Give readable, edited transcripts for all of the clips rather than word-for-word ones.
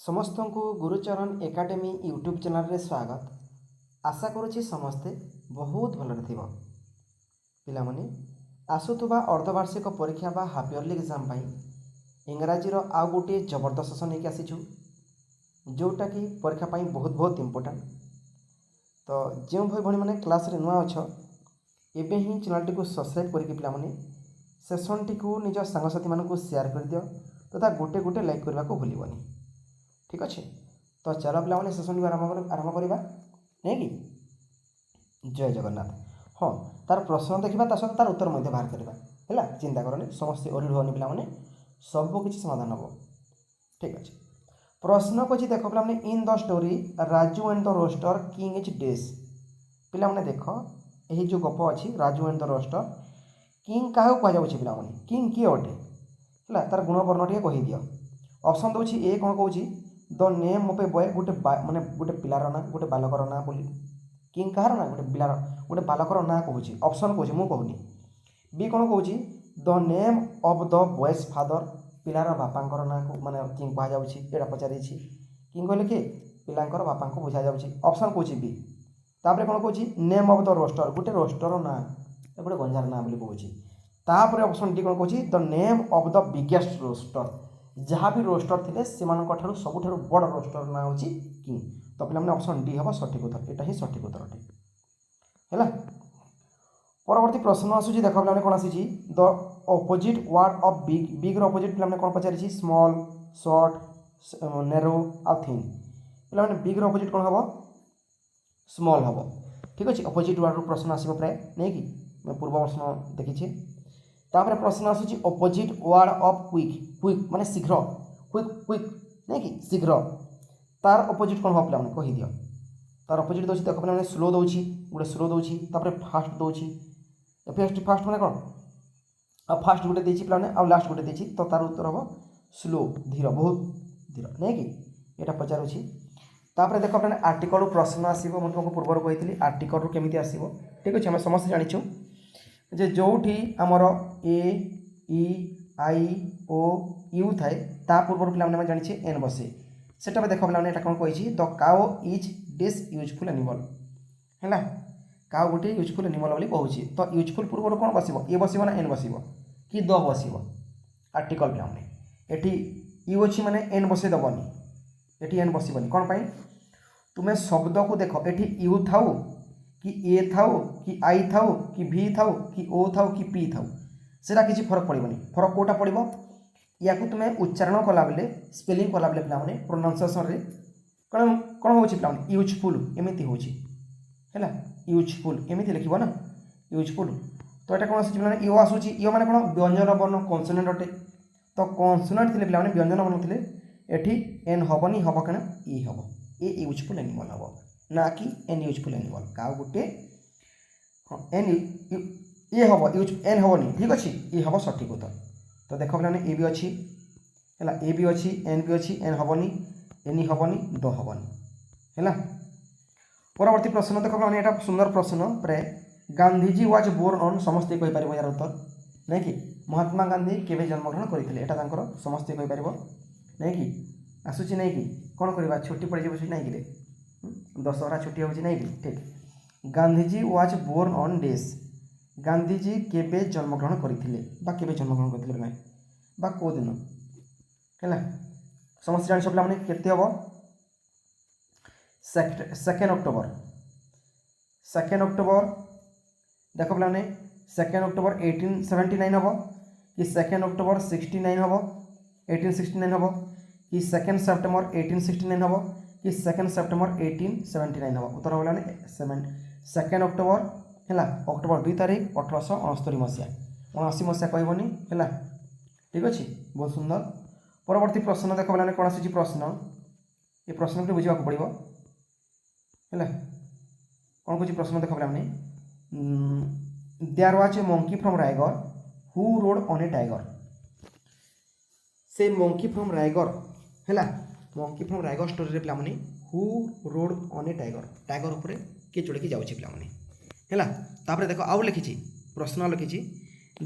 समस्त को Gurucharan academy YouTube channel रे स्वागत। आशा करुच्ची समस्ते बहुत भल पाने आसुवा अर्धवार्षिक परीक्षा बा हाफ इयरली एग्जाम इंग्राजी आउ गोटे जबरदस्त सेसन नहीं आसीचु जोटा कि परीक्षा पाई बहुत बहुत इम्पोर्टाट। तो जो भाई भाई मैंने क्लास रे नुआ अच्छ एवं ही चैनल टी सब्सक्राइब करके पाने सेसन टी निज सांगसाथी मानक शेयर कर दियो तथा गोटे गोटे लाइक करने को भूलनी। ठीक अच्छे तो चलो पे सेसन को आरंभ करवा नहीं कि जय जगन्नाथ। हाँ तार प्रश्न देखा ता सहित तार उत्तर बाहर करवा है चिंता करनी समस्त ओरी रुहनी पे सबकि समाधान हम। ठीक अच्छे प्रश्न को देख पे in the story Raju and the rooster king is डेस पे देख यही जो गप अच्छी Raju and the rooster king क्या कहुच्छे पे किंग किए अटे है तार गुणवर्ण टे कहीदि। ऑप्शन दूसरी ए कौन कौच the name of a boy गोटे माने गोटे पिलार ना गोटे बालकर ना बोली किंग कहार ना गोटे पिलार गोटे बालकर ना कहूँ ऑप्शन कौच मुझे कहूनी। बी कौन कौच the name of the boy's father पिलार बापांकर ना को माने किंग कहुच्छे पचारि किंग कहले कि पिलांकर बापा को बुझा जाऊँगी ऑप्शन कौच बी। तापर कौन कौच नेम ऑफ द रोस्टर गोटे रोस्टर ना गोटे गंजार ना बोली कहूँ। तापर ऑप्शन डी कौन कौच the name of the biggest rooster जहाँ भी रोस्टर थे से सबुठ बड़ रोस्टर ना हूँ किंग। तो पे ऑप्शन डी हम सठिक उत्तर यहाँ ही सठिक उत्तर अटे है। परवर्ती प्रश्न आसूँ देख पे कौन आसी the opposite word of big big opposite पे कौन पचारि स्मॉल शॉर्ट नेरो आ थिन पे बिग अपोजिट कौन हम स्मॉल हम। ठीक अच्छे अपोजिट वर्ड प्रश्न आसो प्राय नहीं कि मैं पूर्व प्रश्न देखी। तापर प्रश्न आसूँ opposite word of quick quick माने शीघ्र क्विक क्विक नहीं कि शीघ्र तार अपोजिट कौन हम पे कहीदि। तार अपोजिट दूसरी देख पे स्लो दूसरी गोटे स्लो दूसरी फास्ट दूसरी फास्ट फास्ट मैंने कौन आ फास्ट गोटे देती पे आ लास्ट गोटे देती तो तार उत्तर हम स्लो धीर बहुत धीर नहीं कि यहाँ पचारूँ। तापर देख पे आर्टिकल प्रश्न आसो मुझे तुमको पूर्व कही आर्टिकल केमी आसो। ठीक अच्छे आम समस्त जाचु जे जोठी आमर ए ई आई ओ यू थाए ता पूर्व पे जाने एन बसे सेटा देख पे कौन कही the cow is this useful animal है काओ गोटे यूजफुल एनिमल बोली कहूँ। तो यूजफुल पूर्व कौन बस ए बस ना एन बस कि द बस आर्टिकल पे ये यू अच्छी माने एन बस दबनी ये एन बसबनी कौन पाई तुम्हें शब्द को देख ये यू थाऊ कि ए थाऊ कि आई थाऊ कि भी थाऊ कि ओ थाऊ कि पी थाऊ सेटा किसी फरक पड़ोनी। फरक कौटा पड़ो या तुम्हें उच्चारण कला बेले स्पेलिंग कला बेले पे प्रोनाउंसिएशन रे कौन कौन हो पे यूजफुल एमती हो यूजफुल एमती लिख ना यूजफुल। तो यहाँ कौन आसूँ यो आसूँ यो मैंने कौन व्यंजन वर्ण कन्सोनेंट अटे तो कन्सोनेंट थे पे व्यंजन वर्ण थे ये एन हेनी हम क्या ई हम ए यूजफुल एनिमल हम ना कि एन यूजफुल एनिमल का गोटे हाँ एन ये हम यूज एन हेनी। ठीक अच्छे ये हम सठिक उत्तर। तो देख पे ए भी अच्छी है ए भी अच्छी एन भी अच्छी एन हेनी एन हेनी द हेनी है। परवर्ती प्रश्न देख पे यहाँ सुंदर प्रश्न प्राय गांधीजी वाज बोर्न ऑन समस्ते कहीपर यार उत्तर नहीं कि महात्मा गांधी केवे जन्मग्रहण करते यहाँ समस्ते कहीपर नहीं कि आसूँ नहीं कि कौन करवा छुट्टी पड़ जाए नहीं कि दशहरा छुट्टी हो नहीं कि। ठीक गांधीजी वाज बोर्न ऑन डेस गांधीजी केवे जन्मग्रहण करते जन्मग्रहण करते कौ दिन है समस्त जान सब पे केते हम 2 अक्टोबर 2 अक्टोबर देख पे 2 अक्टोबर 1879 हम कि 2 अक्टोबर 69 हम 1869 हम कि 2 सेप्टेम्बर 1869 हम कि 2 सेप्टेम्बर 1879 हम। उत्तर होगा 2 अक्टोबर है अक्टोबर 2 तारीख 1869 मसीहा 79 मसीहा कहबनी है। ठीक अच्छे बहुत सुंदर। परवर्ती प्रश्न देख पे कौन आसूँ प्रश्न ये प्रश्न को बुझा पड़ो है कौन कौन प्रश्न देख पे there was a monkey from Raigarh who rode on a tiger से मंकी फ्रॉम रायगढ़ है मंकी फ्रॉम रायगढ़ स्टोरी पे who rode on a tiger tiger उपर किए चढ़ी जाऊँगी पे है। देख आउ लिखी प्रश्न लिखी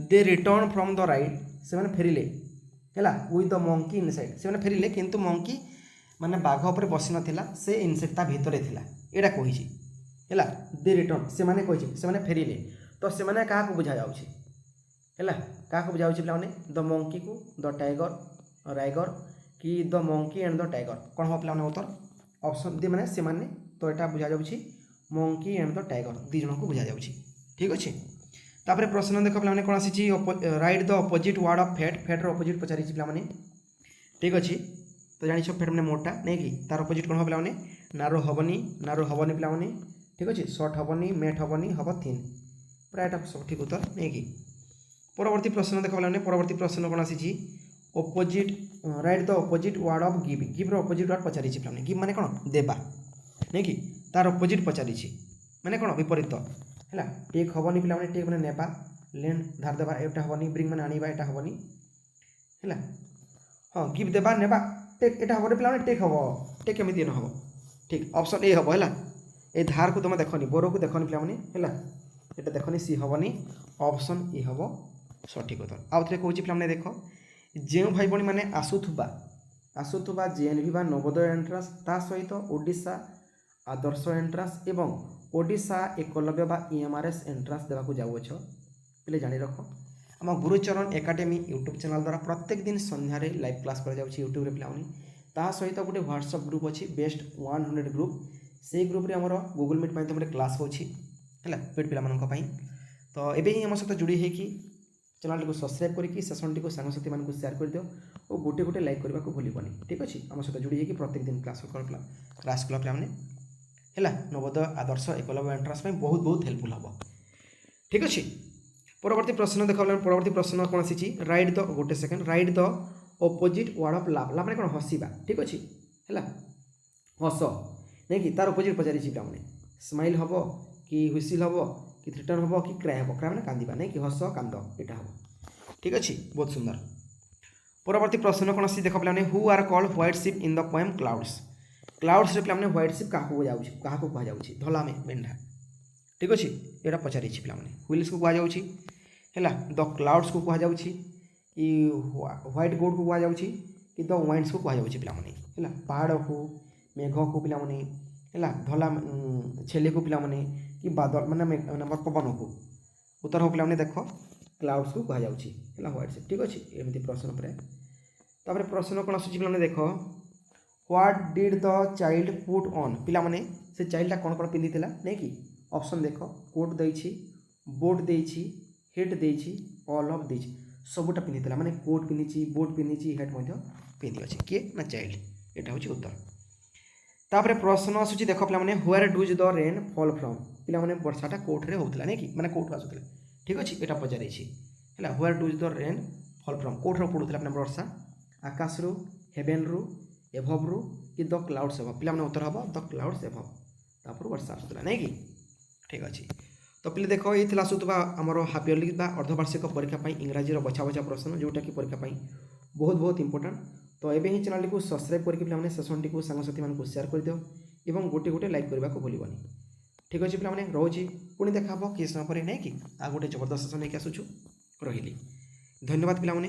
दे रिटर्न फ्रॉम द राइड से फेरिले है विथ द मंकी इनसाइड से फेरिले किंतु मंकी माने बाघ उपर बसी नथिला से इनसेक्ट ता भितरे थिला एटा कहिछि हैला दे रिटर्न से माने कहिछि से माने फेरिले तो से माने काहा को बुझा जाउछि हैला काहा को बुझा जाउछि पिला माने द मंकी को द टाइगर राइगर कि the monkey and the tiger कोन हो पिला माने उत्तर ऑप्शन दी माने से माने तो एटा बुझा जाउछि मंकी एंड द टाइगर दी जन को बुझा जाउछि ठीक अछि तापर प्रश्न देख पिला माने कोन आसी right the opposite word of fat fat रो अपोजिट पचारि पिला माने ठीक अछि तो जानि छ फेट माने मोटा नै कि तार अपोजिट कोन हो पिला माने नारो हबनी पिला माने ठीक अछि शॉर्ट हबनी मेट हबनी हब थिन पूरा एटा सब ठीक उत्तर नै कि परवर्ती प्रश्न देख पिला माने परवर्ती प्रश्न कोन आसी opposite right the opposite word of give give रो अपोजिट वर्ड पचारि पिला माने गिव माने कोन देबा नै कि तार अपोजिट पचारि माने कोन विपरीत हैला टेक हबनी पिला माने टेक माने नेबा लेन धार देबा एटा हबनी ब्रिंग माने आनिबा एटा हबनी हैला हां गिव देबा नेबा टेक एटा हबनी पिला माने टेक हबो टेक केमिति न हबो ठीक ऑप्शन ए हबो हैला ए धार को तुम देखनी बोरो को देखनी पिला माने हैला एटा देखनी सी हबनी ऑप्शन ए हबो सठिक उत्तर आउ थरे कहूची पिला माने देखो जेउ भाई बणी माने आसुथुबा जेएनवी बा नवोदय एंट्रांस ता सहित ओडिशा आदर्श एंट्रांस एवं ओडिशा एकलव्य बा ईएमआरएस एंट्रांस देवा को जाऊ छ पहले जानि रखो आम गुरुचरण एकाडेमी यूट्यूब चैनल द्वारा प्रत्येक दिन संध्यारे लाइव क्लास कर जाउछि यूट्यूब रे पिलाउनी ता सहित गोटे व्हाट्सएप ग्रुप अछि बेस्ट 100 ग्रुप से ग्रुप रे हमर गूगल मीट माध्यम रे क्लास होछि हैला पेड पिला मानन को पई तो एबे ही हम सहित जुड़ी हे कि चैनल को सब्सक्राइब करके सेशन टी को सांगसाथी मान को शेयर कर दियो और गोटे गोटे लाइक करबा को भूलिबनी ठीक अछि हम सहित जुड़ी हे कि प्रत्येक दिन क्लास क्लास पिला माने हैला नवोदय आदर्श एकलव्य एंट्रांस में बहुत बहुत हेल्पफुल हबो ठीक अछि परवर्ती प्रश्न देखा परवर्ती प्रश्न कौन आसी राइट द गोटे second right the opposite word of लाभ लाभ कौन हसवा ठीक अच्छे है हस नहीं कि तार अपोजिट पचारि पिला मैंने स्माइल हम कि हुइसिल हम कि रिटर्न हम कि क्राए हम क्राए मैंने कांदा नहीं कि हस कांद यहाँ हम ठीक अच्छे बहुत सुंदर परवर्ती प्रश्न कौन आसी देख पे who are called white ship in the poem clouds clouds पे मैंने व्हाइट शिप क्या कहुच्छे धला मेढ़ा ठीक अच्छे यहाँ पचारि पे व्हील्स को कहुच्छी है द क्लाउड्स को कहुच्छी कि व्हाइट गोड को कहुच्छी कि द वाइंड्स को कहुच्छी पे है पहाड़ को मेघ को पे है धला छेली को पे कि बादल मानने पवन को उत्तर हो पे देख क्लाउड्स को कहुच्छी है व्हाइट शिप ठीक अच्छे एमती प्रश्न पर प्रश्न कौन आसूँ पे देख what did the child put on पिला माने से चाइल्डा कौन कौन पिंधि नहीं कि ऑप्शन देख कोट देछि बोट देछि हेट देछि ऑल ऑफ देछि सबुटा पिंधि माने कोट पिंधि बोट पिंधि हेट पिंधि अच्छे किए ना चाइल्ड एटा होछि उत्तर तापर प्रश्न आसूँ देख पे मैंने where does the rain fall from पिला माने वर्षाटा कोठरे होउतला नहीं कि माने कोठ आसुतले ठीक अच्छे यहाँ पचारि है where does the rain fall from कोठर पड़ूला अपने वर्षा आकाश रु हेवेन रु एभव रु कि द क्लाउड्स एभव पिला माने उत्तर हम द क्लाउड्स एभव तापर वर्षा आसुतला नहीं कि ठीक अच्छे तो पे देख ये आसूबा आमर हाफ इयरली अर्धवार्षिक परीक्षा इंग्राजी बछा बछा प्रश्न जोटा कि परीक्षा बहुत बहुत इंपोर्टेंट तो ये ही चैनल को सब्सक्राइब करके पे सेशन टी सांगसाथी मान शेयर कर दियो और गोटे गोटे लाइक करने को भूलबनी ठीक अच्छे पे रोचे पुणी देखा कि समय पर नहीं कि आ गोटे जबरदस्त सेशन नहीं आसूँ रही धन्यवाद पे।